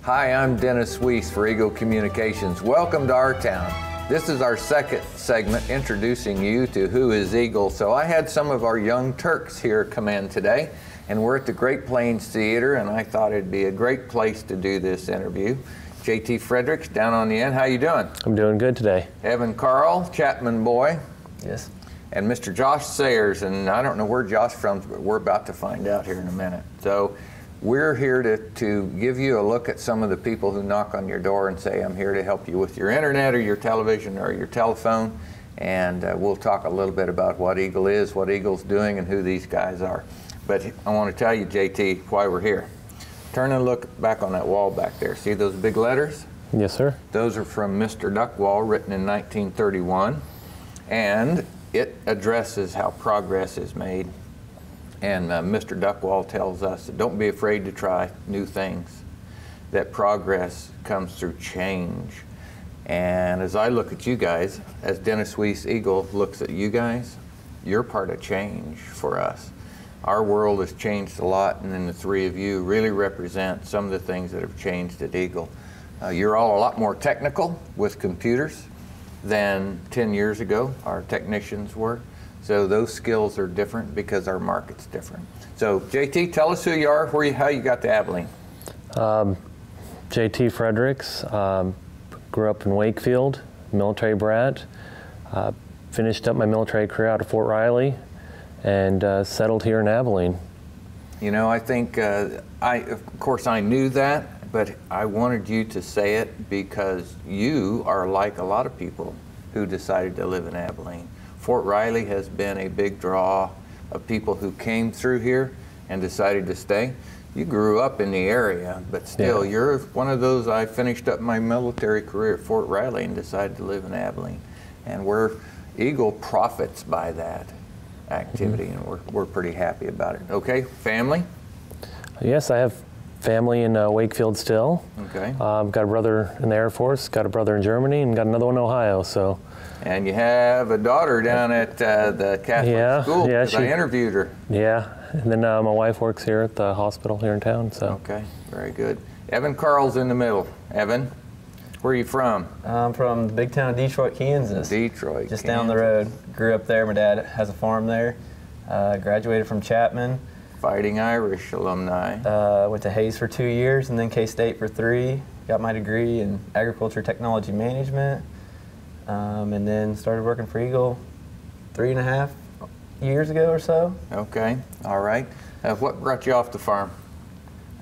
Hi, I'm Dennis Weiss for Eagle Communications. Welcome to our town. This is our second segment introducing you to who is Eagle. So I had some of our young Turks here come in today, and we're at the Great Plains Theater, and I thought it'd be a great place to do this interview. JT Fredericks down on the end, how you doing? I'm doing good today. Evan Carl, Chapman boy. Yes. And Mr. Josh Sayers, and I don't know where Josh from, but we're about to find out here in a minute. So we're here to give you a look at some of the people who knock on your door and say, I'm here to help you with your internet or your television or your telephone. And we'll talk a little bit about what Eagle is, what Eagle's doing, and who these guys are. But I want to tell you, JT, why we're here. Turn and look back on that wall back there. See those big letters? Yes, sir. Those are from Mr. Duckwall, written in 1931. And it addresses how progress is made. And Mr. Duckwall tells us that don't be afraid to try new things, that progress comes through change. And as I look at you guys, as Dennis Weiss Eagle looks at you guys, you're part of change for us. Our world has changed a lot, and then the three of you really represent some of the things that have changed at Eagle. You're all a lot more technical with computers than 10 years ago our technicians were. So those skills are different because our market's different. So JT, tell us who you are, how you got to Abilene. JT Fredericks, grew up in Wakefield, military brat. Finished up my military career out of Fort Riley and settled here in Abilene. You know, I think, of course I knew that, but I wanted you to say it because you are like a lot of people who decided to live in Abilene. Fort Riley has been a big draw of people who came through here and decided to stay. You grew up in the area, but still, you're one of those. I finished up my military career at Fort Riley and decided to live in Abilene. And Eagle profits by that activity, and we're pretty happy about it. Okay, family? Yes, I have family in Wakefield still. Okay. Got a brother in the Air Force, got a brother in Germany, and got another one in Ohio. So. And you have a daughter down at the Catholic school, because I interviewed her. Yeah, and then my wife works here at the hospital here in town. So. Okay, very good. Evan Carl's in the middle. Evan, where are you from? I'm from the big town of Detroit, Kansas. Detroit, just Kansas. Down the road. Grew up there. My dad has a farm there. Graduated from Chapman. Fighting Irish alumni. Went to Hayes for 2 years and then K-State for 3. Got my degree in agriculture technology management. And then started working for Eagle 3.5 years ago or so. Okay, all right. What brought you off the farm?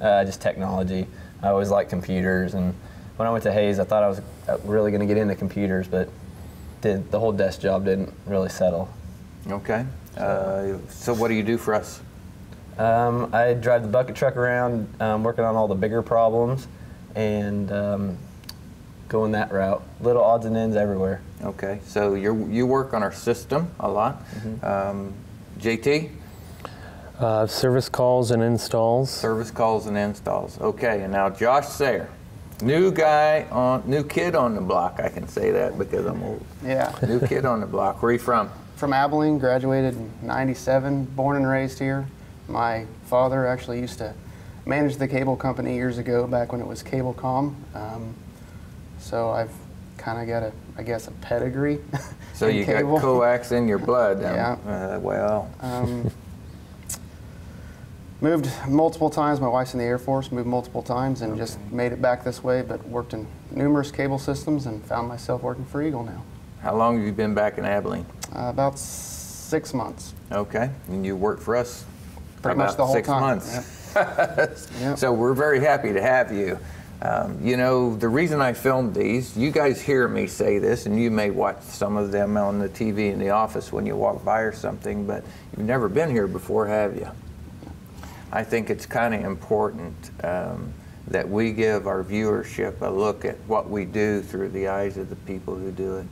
Just technology. I always liked computers, and when I went to Hayes, I thought I was really going to get into computers, but the whole desk job didn't really settle. Okay. So what do you do for us? I drive the bucket truck around, working on all the bigger problems, and going that route. Little odds and ends everywhere. Okay, so you work on our system a lot. JT? Service calls and installs. Service calls and installs. Okay, and now Josh Sayer. New kid on the block. I can say that because I'm old. Yeah. New kid on the block. Where are you from? From Abilene, graduated in '97, born and raised here. My father actually used to manage the cable company years ago, back when it was Cablecom. So I've kind of got a pedigree. So you got coax in your blood. Yeah. Well. Moved multiple times. My wife's in the Air Force. Moved multiple times and just made it back this way, but worked in numerous cable systems and found myself working for Eagle now. How long have you been back in Abilene? About 6 months. Okay, and you worked for us pretty much the whole 6 time. months. Yep. So we're very happy to have you. You know, the reason I filmed these, you guys hear me say this, and you may watch some of them on the TV in the office when you walk by or something, but you've never been here before, have you? I think it's kind of important that we give our viewership a look at what we do through the eyes of the people who do it.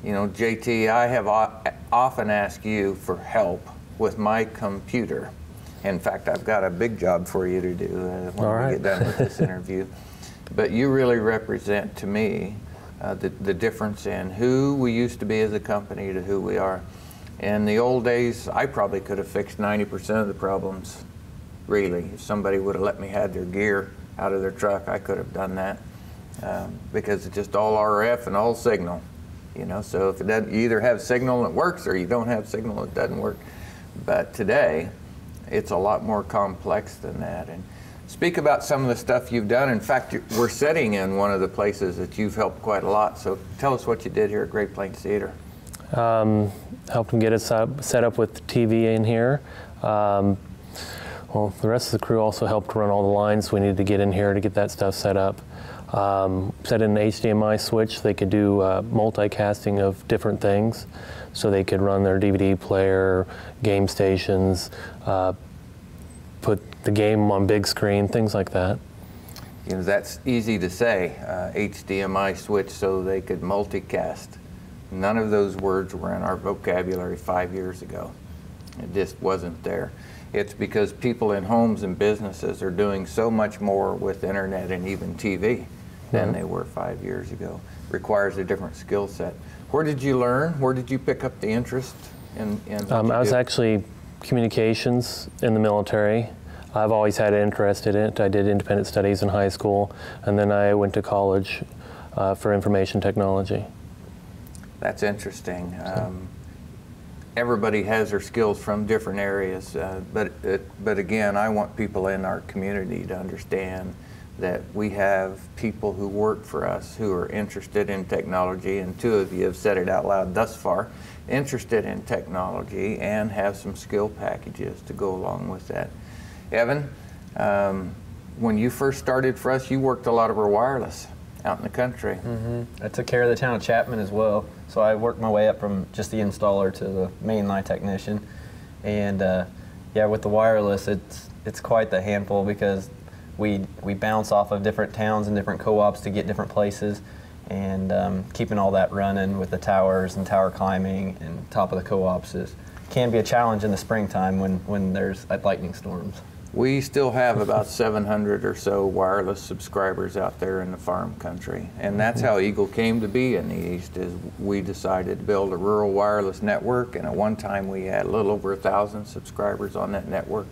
You know, JT, I have often asked you for help with my computer. In fact, I've got a big job for you to do when we get done with this interview. But you really represent to me the difference in who we used to be as a company to who we are. In the old days, I probably could have fixed 90% of the problems, really, if somebody would have let me have their gear out of their truck. I could have done that because it's just all RF and all signal. You know, so if it doesn't, you either have signal and it works, or you don't have signal and it doesn't work. But today, it's a lot more complex than that. And speak about some of the stuff you've done. In fact, we're sitting in one of the places that you've helped quite a lot. So tell us what you did here at Great Plains Theater. Helped them get us set up with TV in here. Well, the rest of the crew also helped run all the lines we needed to get in here to get that stuff set up. Set in an HDMI switch. They could do multicasting of different things. So they could run their DVD player, game stations, put the game on big screen, things like that. You know, that's easy to say, HDMI switch, so they could multicast. None of those words were in our vocabulary 5 years ago. It just wasn't there. It's because people in homes and businesses are doing so much more with internet and even TV than they were 5 years ago. Requires a different skill set. Where did you learn? Where did you pick up the interest in what you I was do? actually communications in the military. I've always had an interest in it. I did independent studies in high school, and then I went to college for information technology. That's interesting. Everybody has their skills from different areas, but again, I want people in our community to understand that we have people who work for us who are interested in technology, and two of you have said it out loud thus far, interested in technology and have some skill packages to go along with that. Evan, when you first started for us, you worked a lot of our wireless out in the country. I took care of the town of Chapman as well, so I worked my way up from just the installer to the mainline technician. And yeah, with the wireless, it's quite the handful because we bounce off of different towns and different co-ops to get different places, and keeping all that running with the towers and tower climbing and top of the co-ops can be a challenge in the springtime when there's lightning storms. We still have about 700 or so wireless subscribers out there in the farm country, and that's how Eagle came to be in the East. Is we decided to build a rural wireless network, and at one time we had a little over 1,000 subscribers on that network.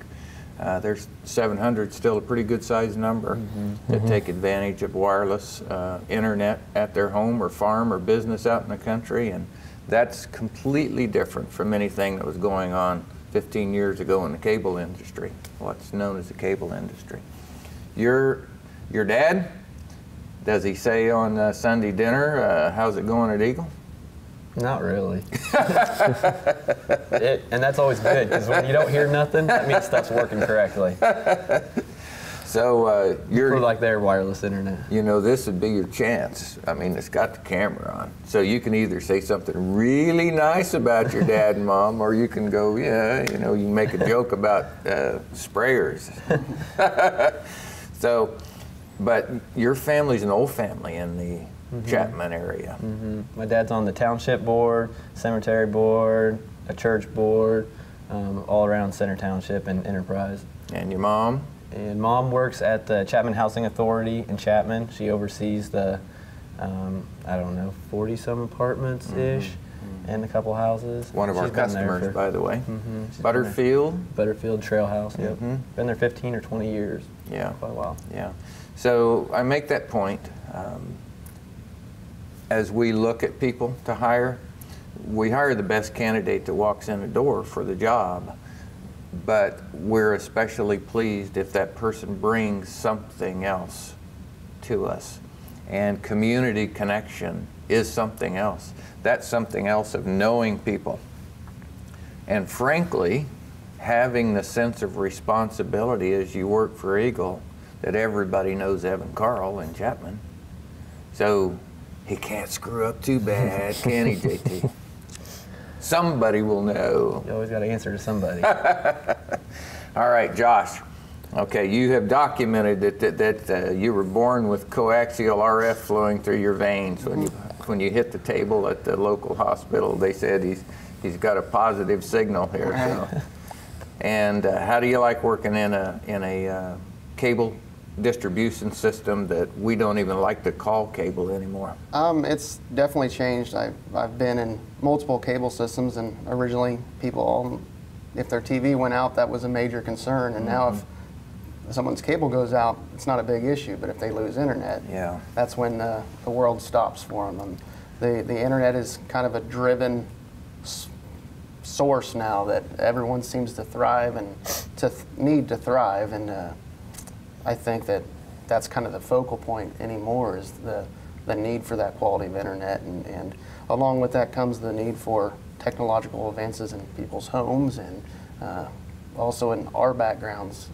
There's 700, still a pretty good sized number that take advantage of wireless internet at their home or farm or business out in the country, and that's completely different from anything that was going on 15 years ago in the cable industry, what's known as the cable industry. Your dad, does he say on Sunday dinner, how's it going at Eagle? Not really. And that's always good, because when you don't hear nothing, that means stuff's working correctly. So For like their wireless internet. you know, this would be your chance. I mean, it's got the camera on. So you can either say something really nice about your dad and mom, or you can go, yeah, you know, you make a joke about sprayers. So, but your family's an old family in the Chapman area. My dad's on the township board, cemetery board, a church board, all around Center Township and Enterprise. And your mom? And Mom works at the Chapman Housing Authority in Chapman. She oversees the, I don't know, 40-some apartments-ish and a couple houses. One of our She's been there customers, by the way. She's been there. Butterfield? Butterfield Trail House, yep. Been there 15 or 20 years. Yeah. Quite a while. Yeah. So I make that point. As we look at people to hire, we hire the best candidate that walks in the door for the job, but we're especially pleased if that person brings something else to us. And community connection is something else. That's something else of knowing people. And frankly, having the sense of responsibility as you work for Eagle, that everybody knows Evan Carl in Chapman. So he can't screw up too bad, can he, JT? Somebody will know. You always got to answer to somebody. All right, Josh. Okay, you have documented that you were born with coaxial RF flowing through your veins. When you hit the table at the local hospital, they said he's got a positive signal here. So. And how do you like working in a cable distribution system that we don't even like to call cable anymore? It's definitely changed. I've been in multiple cable systems, and originally people, if their TV went out, that was a major concern. And now someone's cable goes out, it's not a big issue, but if they lose internet, Yeah. that's when the world stops for them. The internet is kind of a driven source now that everyone seems to thrive and need to thrive, and I think that's kind of the focal point anymore, is the need for that quality of internet, and along with that comes the need for technological advances in people's homes, and also in our backgrounds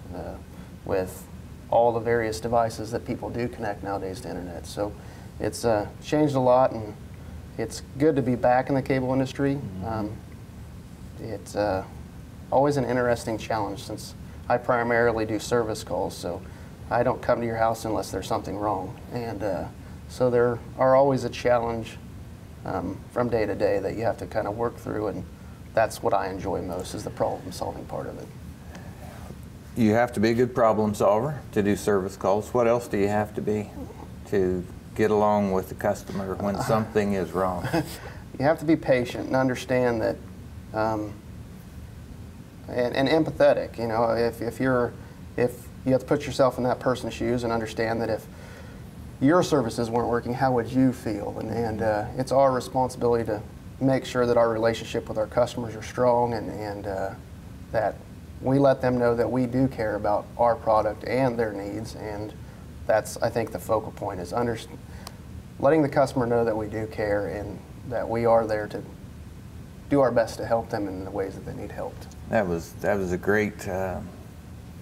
with all the various devices that people do connect nowadays to internet. So it's changed a lot, and it's good to be back in the cable industry. It's always an interesting challenge, since I primarily do service calls, so I don't come to your house unless there's something wrong. And so there are always a challenge from day to day that you have to kind of work through, and that's what I enjoy most, is the problem-solving part of it. You have to be a good problem solver to do service calls. What else do you have to be to get along with the customer when something is wrong? You have to be patient and understand that, and empathetic. You know, if you have to put yourself in that person's shoes and understand that if your services weren't working, how would you feel? And it's our responsibility to make sure that our relationship with our customers are strong, and that we let them know that we do care about our product and their needs. And that's, I think, the focal point, is letting the customer know that we do care and that we are there to do our best to help them in the ways that they need helped. That was a great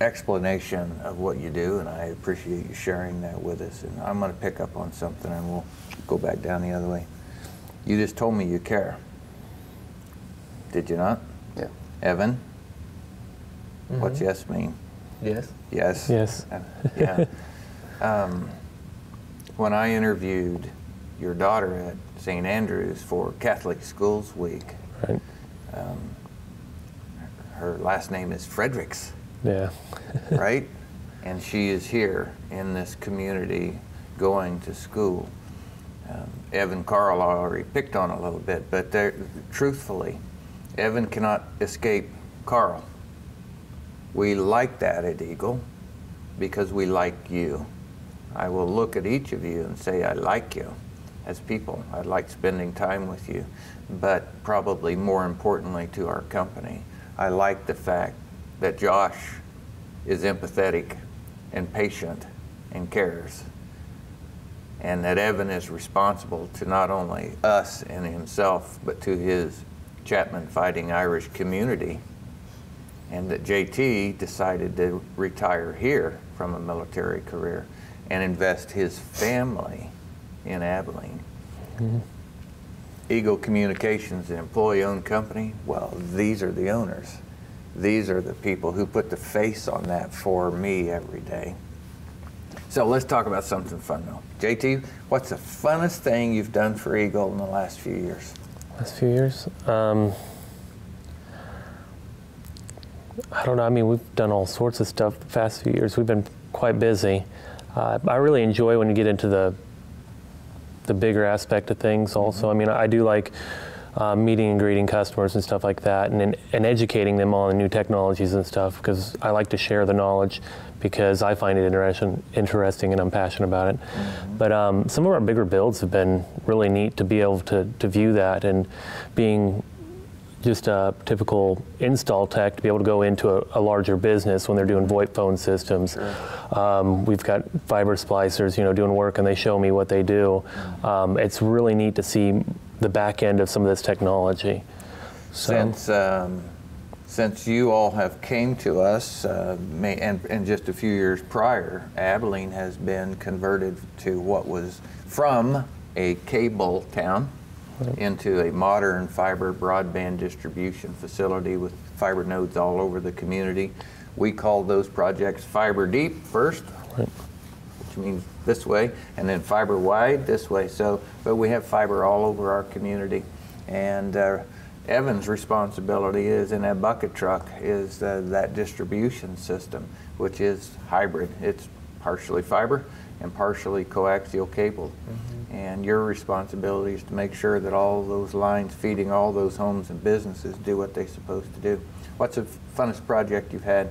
explanation of what you do, and I appreciate you sharing that with us. And I'm going to pick up on something, and we'll go back down the other way. You just told me you care. Did you not? Yeah. Evan? What's yes mean? Yes. Yes? Yes. Yeah. When I interviewed your daughter at St. Andrews for Catholic Schools Week, Right. Her last name is Fredericks, Yeah. right? And she is here in this community going to school. Evan Carl already picked on a little bit, but truthfully, Evan cannot escape Carl. We like that at Eagle because we like you. I will look at each of you and say, I like you as people. I like spending time with you. But probably more importantly to our company, I like the fact that Josh is empathetic and patient and cares. And that Evan is responsible to not only us and himself, but to his Chapman Fighting Irish community. And that JT decided to retire here from a military career and invest his family in Abilene. Eagle Communications, an employee-owned company. Well, these are the owners. These are the people who put the face on that for me every day. So let's talk about something fun though. JT, what's the funnest thing you've done for Eagle in the last few years? Last few years? I don't know. I mean, we've done all sorts of stuff the past few years. We've been quite busy. I really enjoy when you get into the bigger aspect of things also. I mean, I do like meeting and greeting customers and stuff like that, and educating them on the new technologies and stuff, because I like to share the knowledge because I find it interesting and I'm passionate about it. But some of our bigger builds have been really neat to be able to view that, and being just a typical install tech to be able to go into a larger business when they're doing VoIP phone systems. Sure. We've got fiber splicers, doing work, and they show me what they do. It's really neat to see the back end of some of this technology. So. Since you all have came to us, and just a few years prior, Abilene has been converted to what was from a cable town into a modern fiber broadband distribution facility with fiber nodes all over the community. We call those projects fiber deep first, which means this way, and then fiber wide this way. But we have fiber all over our community. And Evan's responsibility is, in that bucket truck, is that distribution system, which is hybrid. It's partially fiber and partially coaxial cable. And your responsibility is to make sure that all those lines feeding all those homes and businesses do what they're supposed to do. What's the funnest project you've had?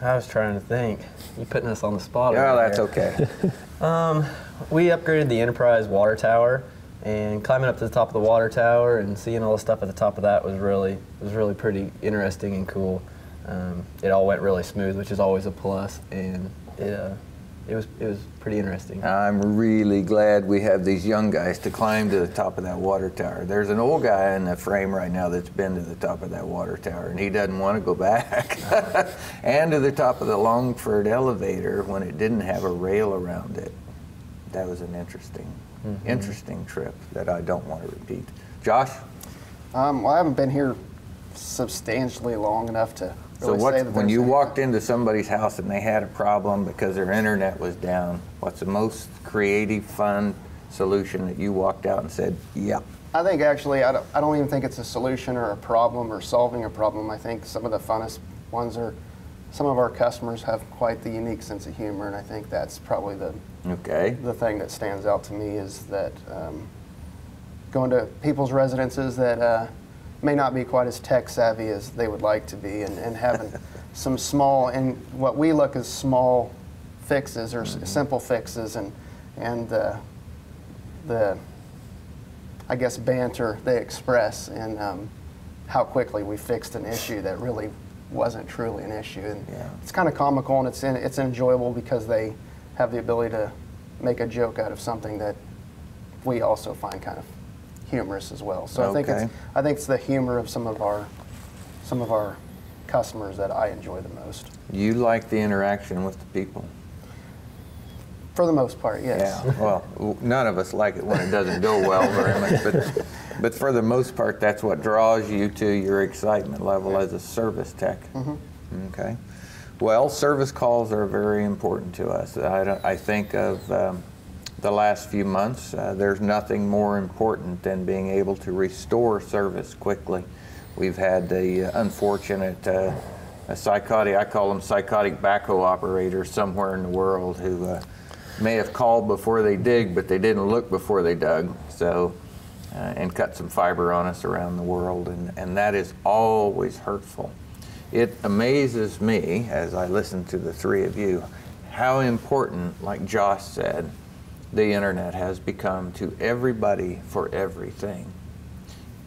I was trying to think. You're putting us on the spot. Yeah, over that's here. okay. We upgraded the Enterprise water tower, and climbing up to the top of the water tower and seeing all the stuff at the top of that was really pretty interesting and cool. It all went really smooth, which is always a plus, and it was pretty interesting. I'm really glad we have these young guys to climb to the top of that water tower. There's an old guy in the frame right now that's been to the top of that water tower, and he doesn't want to go back. And to the top of the Longford elevator when it didn't have a rail around it. That was an interesting trip that I don't want to repeat. Josh? Well, I haven't been here substantially long enough to really say that when there's you any- walked into somebody's house and they had a problem because their internet was down, what's the most creative, fun solution that you walked out and said, yep? I think actually, I don't even think it's a solution or a problem or solving a problem. I think some of the funnest ones are, some of our customers have quite the unique sense of humor, and I think that's probably the thing that stands out to me is that going to people's residences that may not be quite as tech savvy as they would like to be, and having some small, and what we look as small fixes or simple fixes, and the I guess banter they express, and how quickly we fixed an issue that really wasn't truly an issue. And it's kind of comical, and it's enjoyable because they have the ability to make a joke out of something that we also find kind of humorous as well. So I think it's the humor of some of our customers that I enjoy the most. You like the interaction with the people? For the most part, yes. Yeah. Well, none of us like it when it doesn't go well very much, but for the most part, that's what draws you to your excitement level as a service tech. Okay. Well, service calls are very important to us. I think of the last few months, there's nothing more important than being able to restore service quickly. We've had the unfortunate I call them psychotic backhoe operators somewhere in the world who may have called before they dig, but they didn't look before they dug, so and cut some fiber on us around the world, and that is always hurtful. It amazes me, as I listen to the three of you, how important, like Josh said, the internet has become to everybody for everything.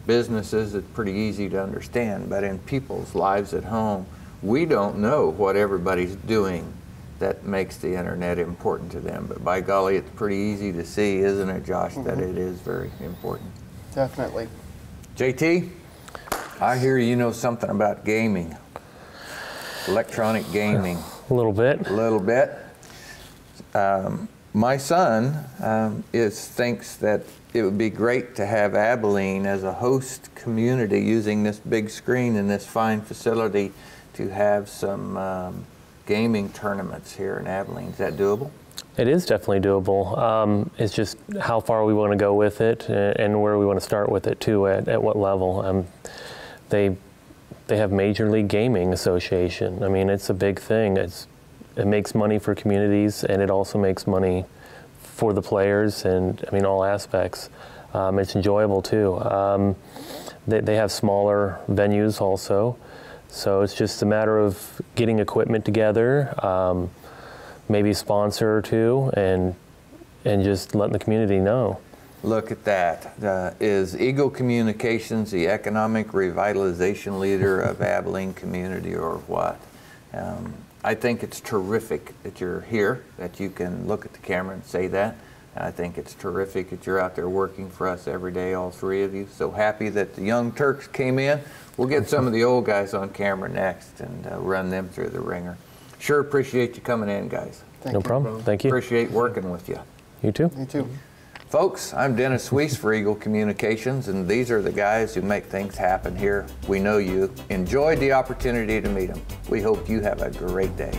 Businesses, it's pretty easy to understand, but in people's lives at home, we don't know what everybody's doing that makes the internet important to them. But by golly, it's pretty easy to see, isn't it, Josh, that it is very important. Definitely. JT, I hear you know something about gaming, electronic gaming. A little bit. A little bit. My son thinks that it would be great to have Abilene as a host community using this big screen and this fine facility to have some gaming tournaments here in Abilene. Is that doable? It is definitely doable. It's just how far we want to go with it and where we want to start with it too, at what level. They have Major League Gaming Association. I mean, it's a big thing. It makes money for communities, and it also makes money for the players, and I mean all aspects. It's enjoyable too. They have smaller venues also, so it's just a matter of getting equipment together, maybe a sponsor or two, and just letting the community know. Look at that. Is Eagle Communications the economic revitalization leader of Abilene community, or what? I think it's terrific that you're here, that you can look at the camera and say that. I think it's terrific that you're out there working for us every day, all three of you. So happy that the Young Turks came in. We'll get some of the old guys on camera next and run them through the ringer. Sure appreciate you coming in, guys. No problem. Thank you. Appreciate working with you. You too. You too. Folks, I'm Dennis Weiss for Eagle Communications, and these are the guys who make things happen here. We know you. Enjoyed the opportunity to meet them. We hope you have a great day.